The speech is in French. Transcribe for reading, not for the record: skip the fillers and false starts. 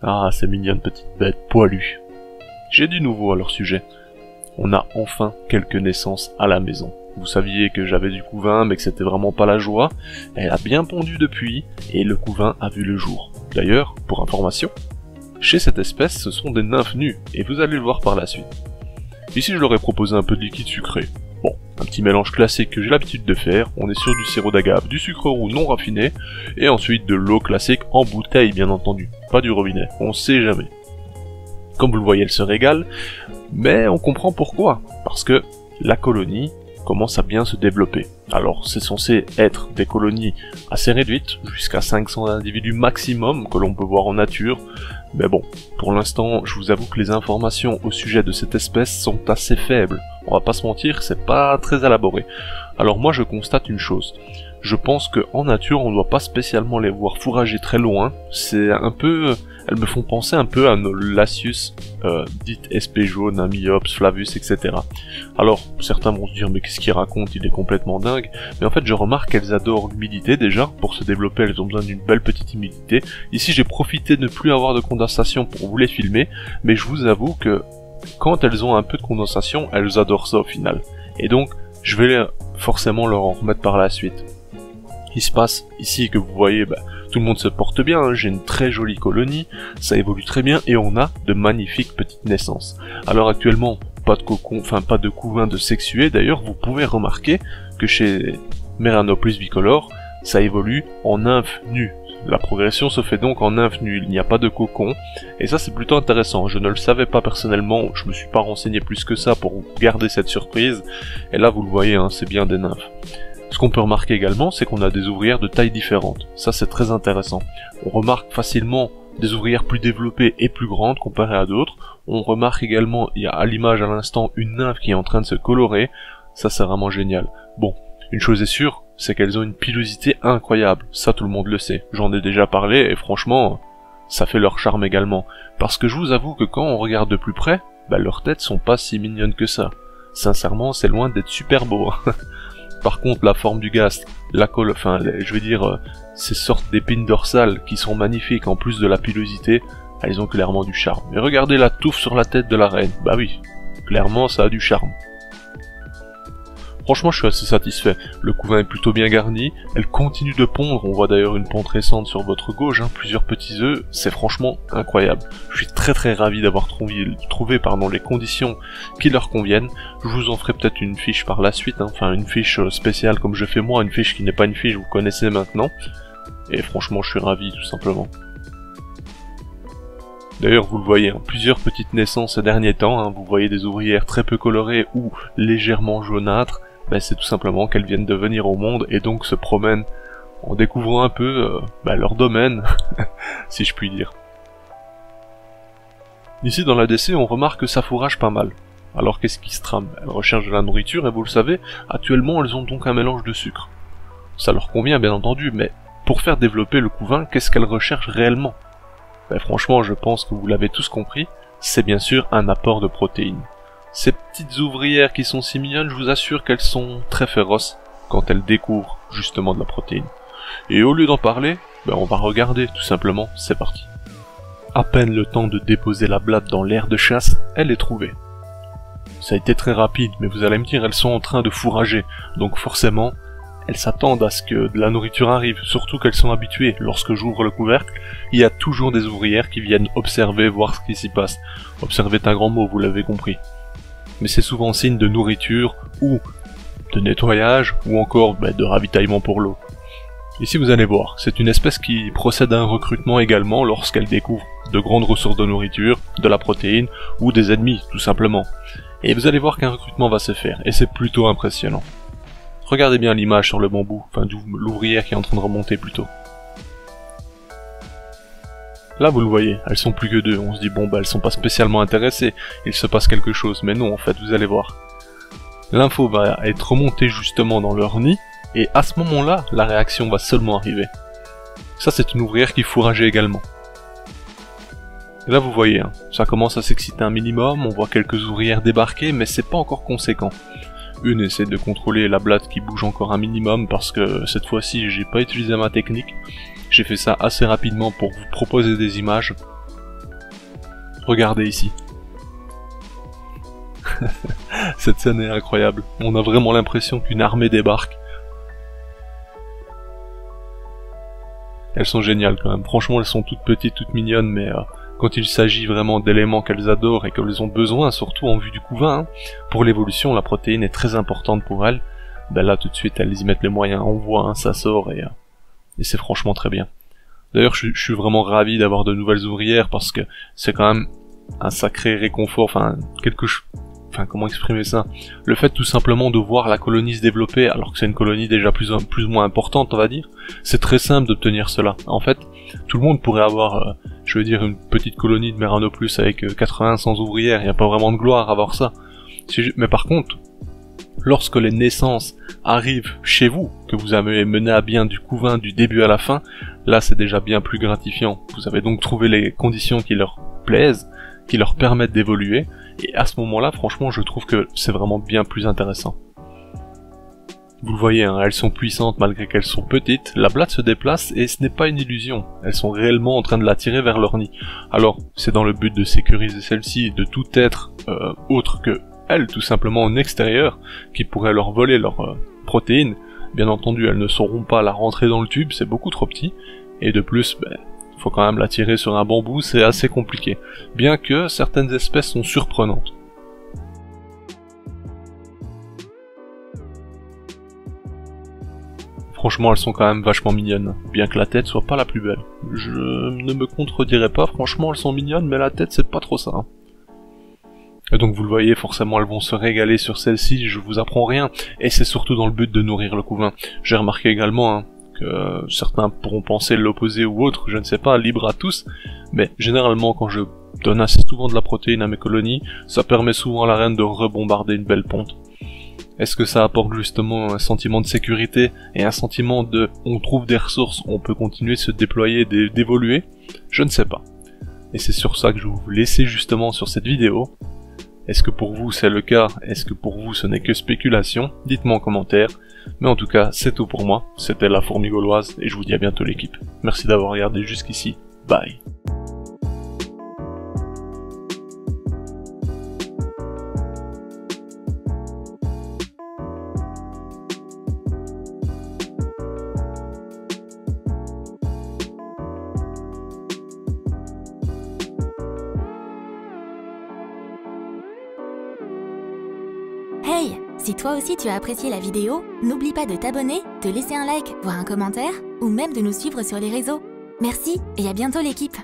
Ah, ces mignonnes petites bêtes poilues. J'ai du nouveau à leur sujet. On a enfin quelques naissances à la maison. Vous saviez que j'avais du couvain, mais que c'était vraiment pas la joie. Elle a bien pondu depuis, et le couvain a vu le jour. D'ailleurs, pour information, chez cette espèce, ce sont des nymphes nues, et vous allez le voir par la suite. Ici, je leur ai proposé un peu de liquide sucré. Bon, un petit mélange classique que j'ai l'habitude de faire. On est sur du sirop d'agave, du sucre roux non raffiné, et ensuite de l'eau classique en bouteille, bien entendu. Pas du robinet, on sait jamais. Comme vous le voyez, elle se régale, mais on comprend pourquoi. Parce que la colonie commence à bien se développer. Alors, c'est censé être des colonies assez réduites, jusqu'à 500 individus maximum que l'on peut voir en nature. Mais bon, pour l'instant, je vous avoue que les informations au sujet de cette espèce sont assez faibles. On va pas se mentir, c'est pas très élaboré. Alors moi, je constate une chose. Je pense qu'en nature, on ne doit pas spécialement les voir fourrager très loin. C'est un peu... Elles me font penser un peu à nos Lasius, dites SP jaune, Amiops, Flavus, etc. Alors, certains vont se dire, mais qu'est-ce qu'il raconte, il est complètement dingue. Mais en fait, je remarque qu'elles adorent l'humidité déjà. Pour se développer, elles ont besoin d'une belle petite humidité. Ici, j'ai profité de ne plus avoir de condensation pour vous les filmer. Mais je vous avoue que quand elles ont un peu de condensation, elles adorent ça au final. Et donc, je vais forcément leur en remettre par la suite. Il se passe ici que vous voyez, tout le monde se porte bien, hein. J'ai une très jolie colonie, ça évolue très bien et on a de magnifiques petites naissances. Alors actuellement, pas de cocon, pas de couvain de sexué. D'ailleurs, vous pouvez remarquer que chez Meranoplis bicolore, ça évolue en nymphe nue. La progression se fait donc en nymphe nue, il n'y a pas de cocon, et ça c'est plutôt intéressant. Je ne le savais pas personnellement, je me suis pas renseigné plus que ça pour garder cette surprise, et là vous le voyez, hein, c'est bien des nymphes. Ce qu'on peut remarquer également, c'est qu'on a des ouvrières de tailles différentes. Ça, c'est très intéressant. On remarque facilement des ouvrières plus développées et plus grandes comparées à d'autres. On remarque également, il y a à l'image à l'instant une nymphe qui est en train de se colorer. Ça, c'est vraiment génial. Bon, une chose est sûre, c'est qu'elles ont une pilosité incroyable. Ça, tout le monde le sait. J'en ai déjà parlé et franchement, ça fait leur charme également. Parce que je vous avoue que quand on regarde de plus près, leurs têtes sont pas si mignonnes que ça. Sincèrement, c'est loin d'être super beau. Par contre, la forme du gastre, ces sortes d'épines dorsales qui sont magnifiques en plus de la pilosité, elles ont clairement du charme. Et regardez la touffe sur la tête de la reine, bah oui, clairement ça a du charme. Franchement, je suis assez satisfait. Le couvain est plutôt bien garni, elle continue de pondre, on voit d'ailleurs une ponte récente sur votre gauche, hein, plusieurs petits œufs, c'est franchement incroyable. Je suis très ravi d'avoir trouvé les conditions qui leur conviennent. Je vous en ferai peut-être une fiche par la suite, hein, une fiche spéciale comme je fais moi, une fiche qui n'est pas une fiche, vous connaissez maintenant. Et franchement, je suis ravi tout simplement. D'ailleurs, vous le voyez, hein, plusieurs petites naissances ces derniers temps, hein, vous voyez des ouvrières très peu colorées ou légèrement jaunâtres. C'est tout simplement qu'elles viennent de venir au monde et donc se promènent en découvrant un peu leur domaine, si je puis dire. Ici dans l'ADC, on remarque que ça fourrage pas mal. Alors qu'est-ce qui se trame? Elles recherchent de la nourriture et vous le savez, actuellement elles ont donc un mélange de sucre. Ça leur convient bien entendu, mais pour faire développer le couvain, qu'est-ce qu'elles recherchent réellement? Franchement, je pense que vous l'avez tous compris, c'est bien sûr un apport de protéines. Ces petites ouvrières qui sont si mignonnes, je vous assure qu'elles sont très féroces quand elles découvrent justement de la protéine. Et au lieu d'en parler, on va regarder tout simplement, c'est parti. À peine le temps de déposer la blatte dans l'aire de chasse, elle est trouvée. Ça a été très rapide, mais vous allez me dire, elles sont en train de fourrager, donc forcément, elles s'attendent à ce que de la nourriture arrive, surtout qu'elles sont habituées. Lorsque j'ouvre le couvercle, il y a toujours des ouvrières qui viennent observer, voir ce qui s'y passe. Observer est un grand mot, vous l'avez compris. Mais c'est souvent signe de nourriture, ou de nettoyage, ou encore de ravitaillement pour l'eau. Ici vous allez voir, c'est une espèce qui procède à un recrutement également lorsqu'elle découvre de grandes ressources de nourriture, de la protéine, ou des ennemis, tout simplement. Et vous allez voir qu'un recrutement va se faire, et c'est plutôt impressionnant. Regardez bien l'image sur le bambou, l'ouvrière qui est en train de remonter plutôt. Là vous le voyez, elles sont plus que deux, on se dit elles sont pas spécialement intéressées, il se passe quelque chose, mais non en fait, vous allez voir. L'info va être remontée justement dans leur nid, et à ce moment-là, la réaction va seulement arriver. Ça c'est une ouvrière qui fourrageait également. Et là vous voyez, ça commence à s'exciter un minimum, on voit quelques ouvrières débarquer, mais c'est pas encore conséquent. Une essaie de contrôler la blatte qui bouge encore un minimum, parce que cette fois-ci j'ai pas utilisé ma technique. J'ai fait ça assez rapidement pour vous proposer des images. Regardez ici. Cette scène est incroyable. On a vraiment l'impression qu'une armée débarque. Elles sont géniales quand même. Franchement, elles sont toutes petites, toutes mignonnes, mais quand il s'agit vraiment d'éléments qu'elles adorent et qu'elles ont besoin, surtout en vue du couvain, hein, pour l'évolution, la protéine est très importante pour elles. Ben là, tout de suite, elles y mettent les moyens. On voit, hein, ça sort et c'est franchement très bien. D'ailleurs, je suis vraiment ravi d'avoir de nouvelles ouvrières parce que c'est quand même un sacré réconfort, enfin comment exprimer ça? Le fait tout simplement de voir la colonie se développer alors que c'est une colonie déjà plus ou moins importante, on va dire, c'est très simple d'obtenir cela. En fait, tout le monde pourrait avoir, je veux dire, une petite colonie de Meranopus avec 80-100 ouvrières, il n'y a pas vraiment de gloire à avoir ça. Mais par contre, lorsque les naissances arrivent chez vous, que vous avez mené à bien du couvain du début à la fin, là c'est déjà bien plus gratifiant. Vous avez donc trouvé les conditions qui leur plaisent, qui leur permettent d'évoluer, et à ce moment-là, franchement, je trouve que c'est vraiment bien plus intéressant. Vous le voyez, hein, elles sont puissantes malgré qu'elles sont petites, la blatte se déplace et ce n'est pas une illusion, elles sont réellement en train de l'attirer vers leur nid. Alors, c'est dans le but de sécuriser celle-ci et de tout être autre que elles, tout simplement en extérieur, qui pourraient leur voler leur protéines. Bien entendu, elles ne sauront pas la rentrer dans le tube, c'est beaucoup trop petit, et de plus, faut quand même la tirer sur un bambou, c'est assez compliqué, bien que certaines espèces sont surprenantes. Franchement, elles sont quand même vachement mignonnes, bien que la tête soit pas la plus belle. Je ne me contredirai pas, franchement, elles sont mignonnes, mais la tête, c'est pas trop ça. Et donc vous le voyez, forcément elles vont se régaler sur celle-ci, je vous apprends rien, et c'est surtout dans le but de nourrir le couvain. J'ai remarqué également, hein, que certains pourront penser l'opposé ou autre, je ne sais pas, libre à tous, mais généralement quand je donne assez souvent de la protéine à mes colonies, ça permet souvent à la reine de rebombarder une belle ponte. Est-ce que ça apporte justement un sentiment de sécurité et un sentiment de on trouve des ressources, on peut continuer de se déployer, d'évoluer? Je ne sais pas. Et c'est sur ça que je vais vous laisser justement sur cette vidéo. Est-ce que pour vous c'est le cas? Est-ce que pour vous ce n'est que spéculation? Dites-moi en commentaire. Mais en tout cas, c'est tout pour moi. C'était la fourmi gauloise et je vous dis à bientôt l'équipe. Merci d'avoir regardé jusqu'ici. Bye. Hey, si toi aussi tu as apprécié la vidéo, n'oublie pas de t'abonner, de laisser un like, voire un commentaire, ou même de nous suivre sur les réseaux. Merci et à bientôt l'équipe!